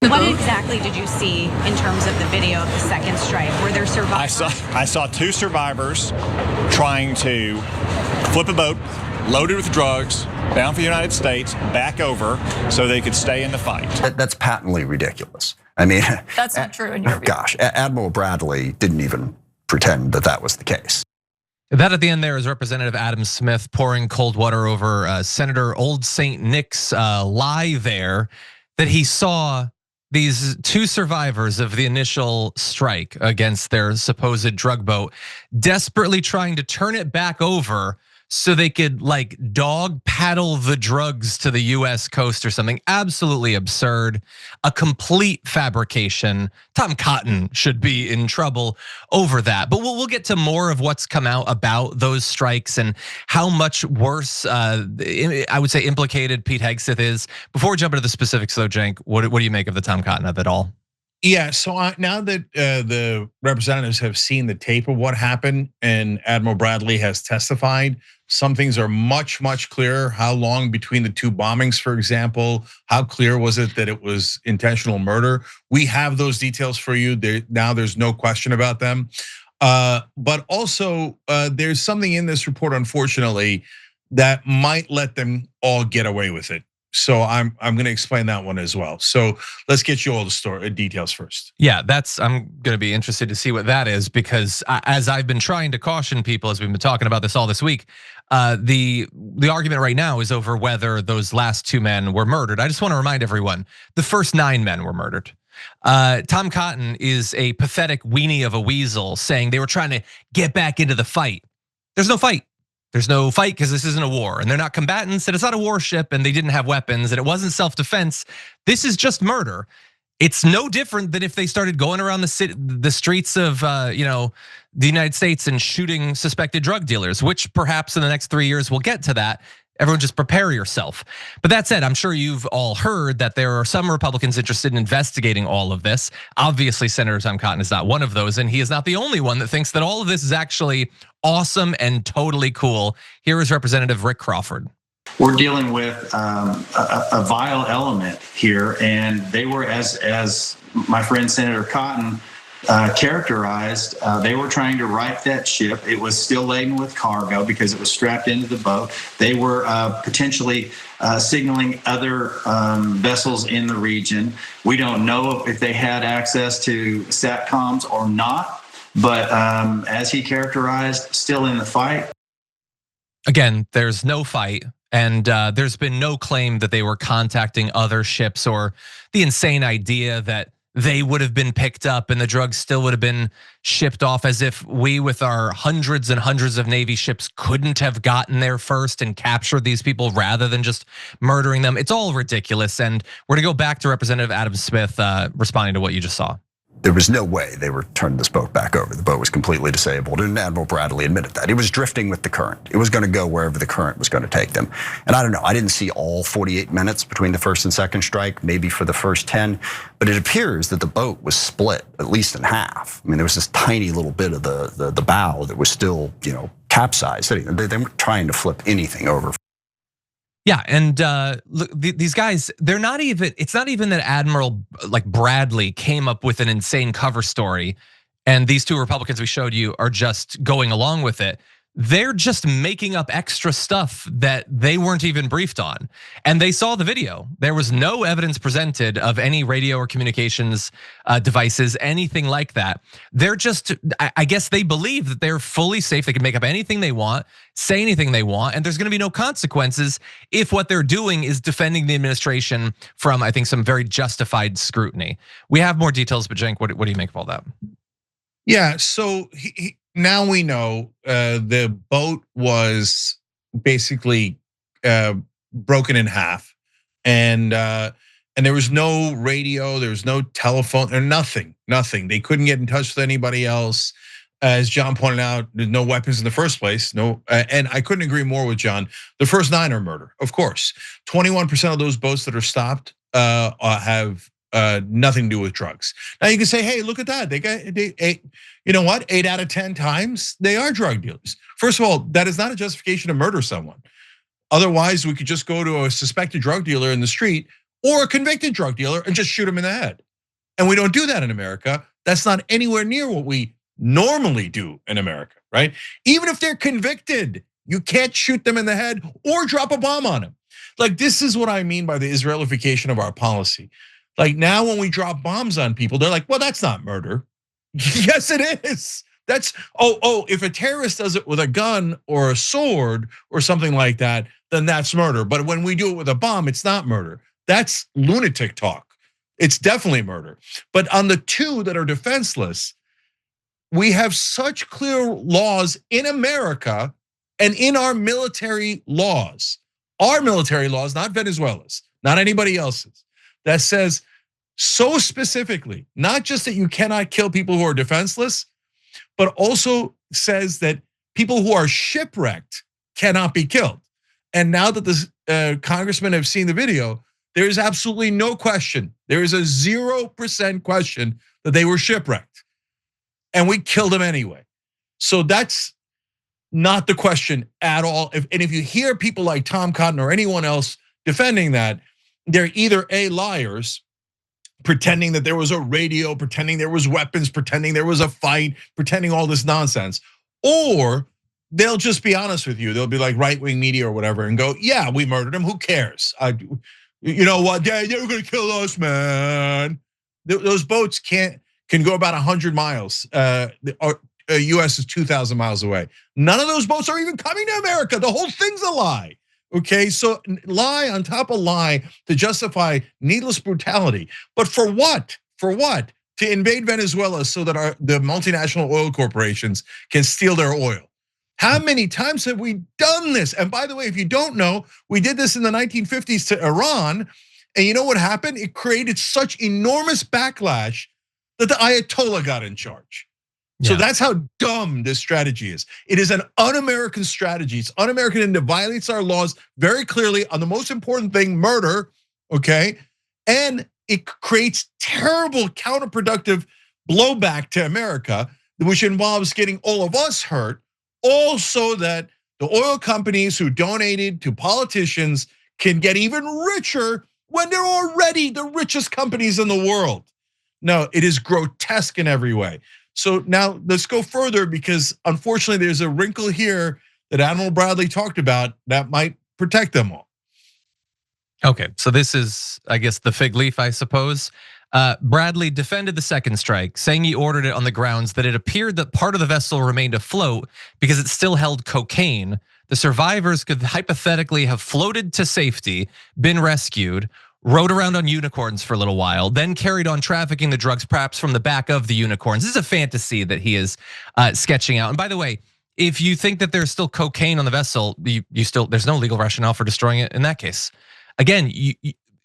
What exactly did you see in terms of the video of the second strike? Were there survivors? I saw two survivors trying to flip a boat loaded with drugs bound for the United States back over so they could stay in the fight. That's patently ridiculous. I mean, that's not true in your view. Gosh, Admiral Bradley didn't even pretend that was the case. That at the end there is Representative Adam Smith pouring cold water over Senator Old St. Nick's lie there that he saw these two survivors of the initial strike against their supposed drug boat desperately trying to turn it back over so they could like dog paddle the drugs to the US coast or something. Absolutely absurd, a complete fabrication. Tom Cotton should be in trouble over that. But we'll get to more of what's come out about those strikes and how much worse, I would say, implicated Pete Hegseth is. Before we jump into the specifics though, Cenk, what do you make of the Tom Cotton of it all? Yeah, so now that the representatives have seen the tape of what happened and Admiral Bradley has testified, some things are much, much clearer. How long between the two bombings, for example? How clear was it that it was intentional murder? We have those details for you. Now there's no question about them. But also, there's something in this report, unfortunately, that might let them all get away with it. So I'm going to explain that one as well. So let's get you all the story details first. Yeah, I'm going to be interested to see what that is because as I've been trying to caution people as we've been talking about this all this week, the argument right now is over whether those last two men were murdered. I just want to remind everyone, the first 9 men were murdered. Tom Cotton is a pathetic weenie of a weasel saying they were trying to get back into the fight. There's no fight. There's no fight because this isn't a war and they're not combatants and it's not a warship and they didn't have weapons and it wasn't self-defense. This is just murder. It's no different than if they started going around the streets of the United States and shooting suspected drug dealers, which perhaps in the next 3 years we'll get to that. Everyone just prepare yourself. But that said, I'm sure you've all heard that there are some Republicans interested in investigating all of this. Obviously, Senator Tom Cotton is not one of those, and he is not the only one that thinks that all of this is actually awesome and totally cool. Here is Representative Rick Crawford. We're dealing with a vile element here, and they were, as my friend Senator Cotton characterized, they were trying to right that ship. It was still laden with cargo because it was strapped into the boat. They were potentially signaling other vessels in the region. We don't know if they had access to SATCOMs or not, but as he characterized, still in the fight. Again, there's no fight. And there's been no claim that they were contacting other ships or the insane idea that they would have been picked up and the drugs still would have been shipped off, as if we with our hundreds and hundreds of Navy ships couldn't have gotten there first and captured these people rather than just murdering them. It's all ridiculous. And we're gonna go back to Representative Adam Smith responding to what you just saw. There was no way they were turning this boat back over. The boat was completely disabled, and Admiral Bradley admitted that. It was drifting with the current. It was going to go wherever the current was going to take them. And I don't know, I didn't see all 48 minutes between the first and second strike, maybe for the first 10, but it appears that the boat was split at least in half. I mean, there was this tiny little bit of the bow that was still, capsized. They weren't trying to flip anything over. Yeah, and look, these guys, they're not even, it's not even that Admiral like Bradley came up with an insane cover story and these two Republicans we showed you are just going along with it. They're just making up extra stuff that they weren't even briefed on. And they saw the video. There was no evidence presented of any radio or communications devices, anything like that. They're just, I guess they believe that they're fully safe. They can make up anything they want, say anything they want, and there's gonna be no consequences if what they're doing is defending the administration from, I think, some very justified scrutiny. We have more details, but Cenk, what do you make of all that? Yeah, so now we know the boat was basically broken in half, and there was no radio, there was no telephone, or nothing. They couldn't get in touch with anybody else. As John pointed out, there's no weapons in the first place. No, and I couldn't agree more with John. The first 9 are murder, of course. 21% of those boats that are stopped have nothing to do with drugs. Now you can say, hey, look at that. You know what? 8 out of 10 times they are drug dealers. First of all, that is not a justification to murder someone. Otherwise, we could just go to a suspected drug dealer in the street, or a convicted drug dealer and just shoot him in the head. And we don't do that in America. That's not anywhere near what we normally do in America, right? Even if they're convicted, you can't shoot them in the head or drop a bomb on them. Like, this is what I mean by the Israelification of our policy. Like, now when we drop bombs on people, they're like, well, that's not murder. Yes, it is. That's, if a terrorist does it with a gun or a sword or something like that, then that's murder. But when we do it with a bomb, it's not murder. That's lunatic talk. It's definitely murder. But on the two that are defenseless, we have such clear laws in America and in our military laws, not Venezuela's, not anybody else's, that says so specifically, not just that you cannot kill people who are defenseless, but also says that people who are shipwrecked cannot be killed. And now that the congressmen have seen the video, there is absolutely no question. There is a 0% question that they were shipwrecked, and we killed them anyway. So that's not the question at all. And if you hear people like Tom Cotton or anyone else defending that, they're either A, liars, pretending that there was a radio, pretending there was weapons, pretending there was a fight, pretending all this nonsense, or they'll just be honest with you. They'll be like right-wing media or whatever and go, yeah, we murdered him, who cares? You know what, they were gonna kill us, man. Those boats can go about 100 miles. US is 2,000 miles away. None of those boats are even coming to America. The whole thing's a lie. Okay, so lie on top of lie to justify needless brutality. But for what? For what? To invade Venezuela so that the multinational oil corporations can steal their oil. How many times have we done this? And by the way, if you don't know, we did this in the 1950s to Iran. And you know what happened? It created such enormous backlash that the Ayatollah got in charge. So that's how dumb this strategy is. It is an un-American strategy. It's un-American and it violates our laws very clearly on the most important thing, murder, okay? And it creates terrible counterproductive blowback to America, which involves getting all of us hurt, also that the oil companies who donated to politicians can get even richer when they're already the richest companies in the world. No, it is grotesque in every way. So now let's go further, because unfortunately there's a wrinkle here that Admiral Bradley talked about that might protect them all. Okay, so this is, I guess, the fig leaf, I suppose. Bradley defended the second strike, saying he ordered it on the grounds that it appeared that part of the vessel remained afloat because it still held cocaine. The survivors could hypothetically have floated to safety, been rescued, rode around on unicorns for a little while, then carried on trafficking the drugs perhaps from the back of the unicorns. This is a fantasy that he is sketching out. And by the way, if you think that there's still cocaine on the vessel, there's no legal rationale for destroying it in that case. Again,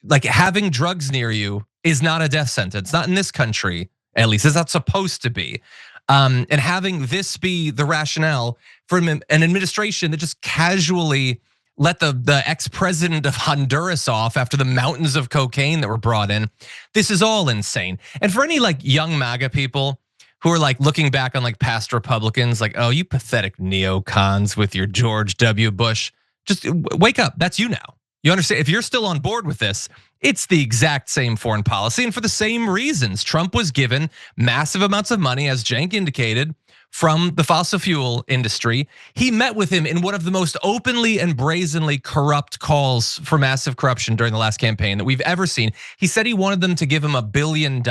like having drugs near you is not a death sentence, not in this country, at least. It's not supposed to be. And having this be the rationale for an administration that just casually let the ex-president of Honduras off after the mountains of cocaine that were brought in. This is all insane. And for any like young MAGA people who are like looking back on like past Republicans, like, oh, you pathetic neocons with your George W. Bush, just wake up, that's you now. You understand, if you're still on board with this, it's the exact same foreign policy and for the same reasons. Trump was given massive amounts of money, as Cenk indicated, from the fossil fuel industry. He met with him in one of the most openly and brazenly corrupt calls for massive corruption during the last campaign that we've ever seen. He said he wanted them to give him $1 billion,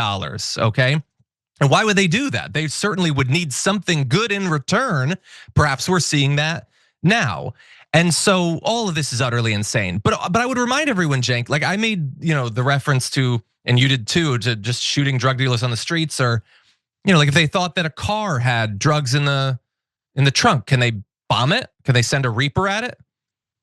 okay? And why would they do that? They certainly would need something good in return. Perhaps we're seeing that now. And so all of this is utterly insane. But I would remind everyone, Cenk, like I made, the reference to, and you did too, to just shooting drug dealers on the streets, or like if they thought that a car had drugs in the trunk, can they bomb it? Can they send a Reaper at it?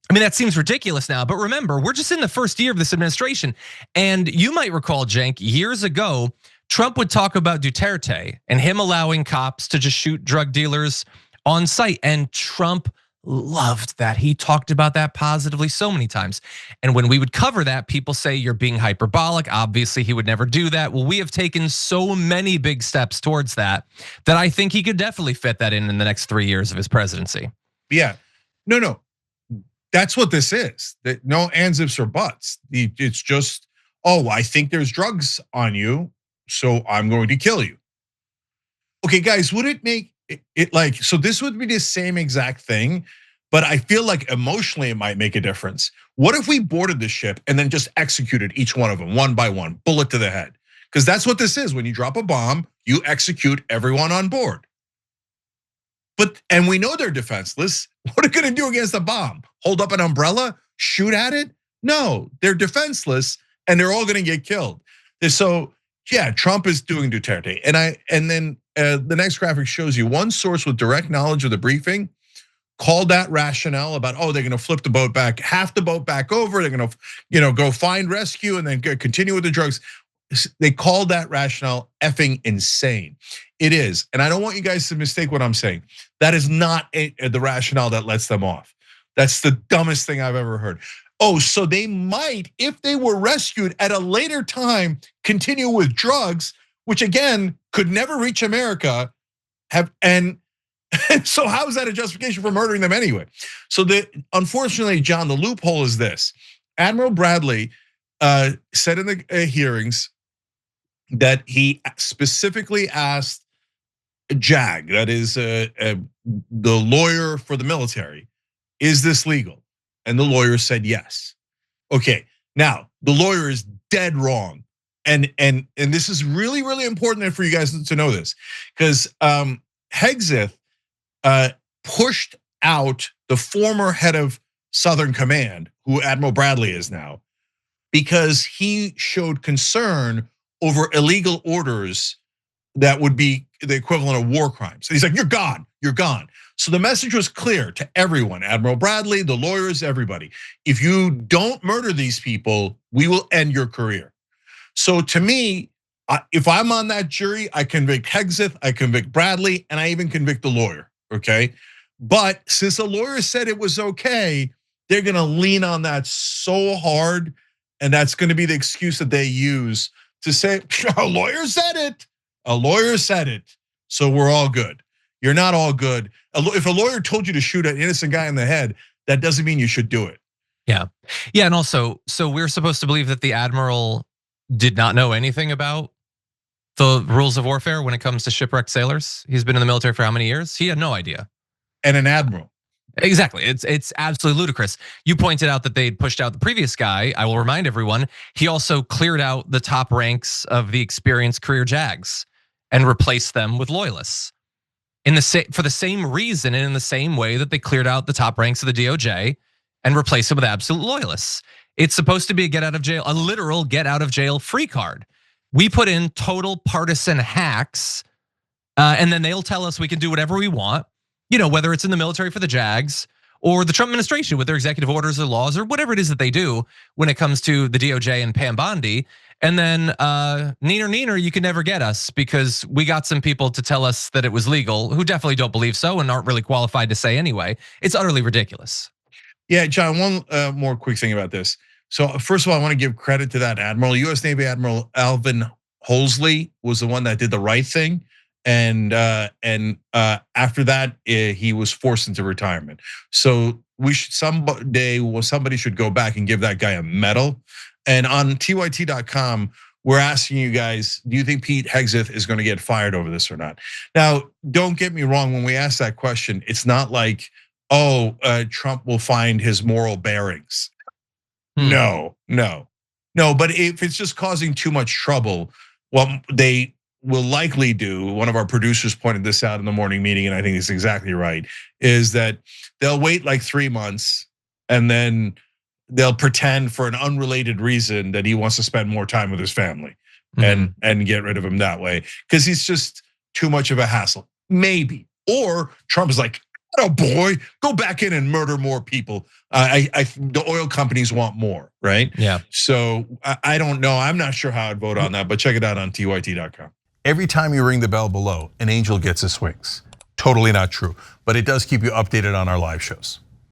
I mean, that seems ridiculous now, but remember, we're just in the first year of this administration. And you might recall, Cenk, years ago, Trump would talk about Duterte and him allowing cops to just shoot drug dealers on sight. And Trump loved that. He talked about that positively so many times. And when we would cover that, people say you're being hyperbolic. Obviously, he would never do that. Well, we have taken so many big steps towards that I think he could definitely fit that in the next 3 years of his presidency. Yeah, no, that's what this is. No ands, ifs, or buts. It's just oh, I think there's drugs on you, so I'm going to kill you. Okay, guys, would it make it like, so this would be the same exact thing, but I feel like emotionally it might make a difference. What if we boarded the ship and then just executed each one of them one by one, bullet to the head? Because that's what this is. When you drop a bomb, you execute everyone on board. And we know they're defenseless. What are they gonna do against a bomb? Hold up an umbrella, shoot at it? No, they're defenseless and they're all gonna get killed. So yeah, Trump is doing Duterte. And then the next graphic shows you one source with direct knowledge of the briefing called that rationale about, oh, they're gonna flip the boat back, half the boat back over, they're gonna go find rescue and then continue with the drugs. They called that rationale effing insane. It is, and I don't want you guys to mistake what I'm saying. That is not the rationale that lets them off. That's the dumbest thing I've ever heard. Oh, so they might, if they were rescued at a later time, continue with drugs, which again, could never reach America, and so how is that a justification for murdering them anyway? So unfortunately, John, the loophole is this. Admiral Bradley said in the hearings that he specifically asked JAG, that is the lawyer for the military, is this legal? And the lawyer said yes. Okay, now the lawyer is dead wrong. And this is really, really important for you guys to know this, because Hegseth pushed out the former head of Southern Command, who Admiral Bradley is now, because he showed concern over illegal orders that would be the equivalent of war crimes. He's like, you're gone, you're gone. So the message was clear to everyone, Admiral Bradley, the lawyers, everybody. If you don't murder these people, we will end your career. So to me, if I'm on that jury, I convict Hegseth, I convict Bradley, and I even convict the lawyer, okay? But since the lawyer said it was okay, they're gonna lean on that so hard, and that's gonna be the excuse that they use to say, a lawyer said it, a lawyer said it, so we're all good. You're not all good. If a lawyer told you to shoot an innocent guy in the head, that doesn't mean you should do it. Yeah, and also, so we're supposed to believe that the Admiral did not know anything about the rules of warfare when it comes to shipwrecked sailors. He's been in the military for how many years? He had no idea. And an admiral. Exactly, it's absolutely ludicrous. You pointed out that they'd pushed out the previous guy. I will remind everyone, he also cleared out the top ranks of the experienced career JAGs and replaced them with loyalists. For the same reason and in the same way that they cleared out the top ranks of the DOJ and replaced them with absolute loyalists. It's supposed to be a literal get out of jail free card. We put in total partisan hacks, and then they'll tell us we can do whatever we want. You know, whether it's in the military for the JAGs or the Trump administration with their executive orders or laws or whatever it is that they do when it comes to the DOJ and Pam Bondi. And then neener, you can never get us because we got some people to tell us that it was legal who definitely don't believe so and aren't really qualified to say anyway. It's utterly ridiculous. Yeah, John, one more quick thing about this. So first of all, I want to give credit to that Admiral. US Navy Admiral Alvin Holsley was the one that did the right thing. And after that, he was forced into retirement. So somebody should go back and give that guy a medal. And on TYT.com, we're asking you guys, do you think Pete Hegseth is going to get fired over this or not? Now, don't get me wrong, when we ask that question, it's not like, Trump will find his moral bearings. No, but if it's just causing too much trouble, what they will likely do, one of our producers pointed this out in the morning meeting, and I think it's exactly right, is that they'll wait like 3 months and then they'll pretend for an unrelated reason that he wants to spend more time with his family and get rid of him that way. Because he's just too much of a hassle, maybe. Or Trump is like, oh boy, go back in and murder more people. The oil companies want more, right? Yeah. So I don't know, I'm not sure how I'd vote on that, but check it out on TYT.com. Every time you ring the bell below, an angel gets his wings. Totally not true, but it does keep you updated on our live shows.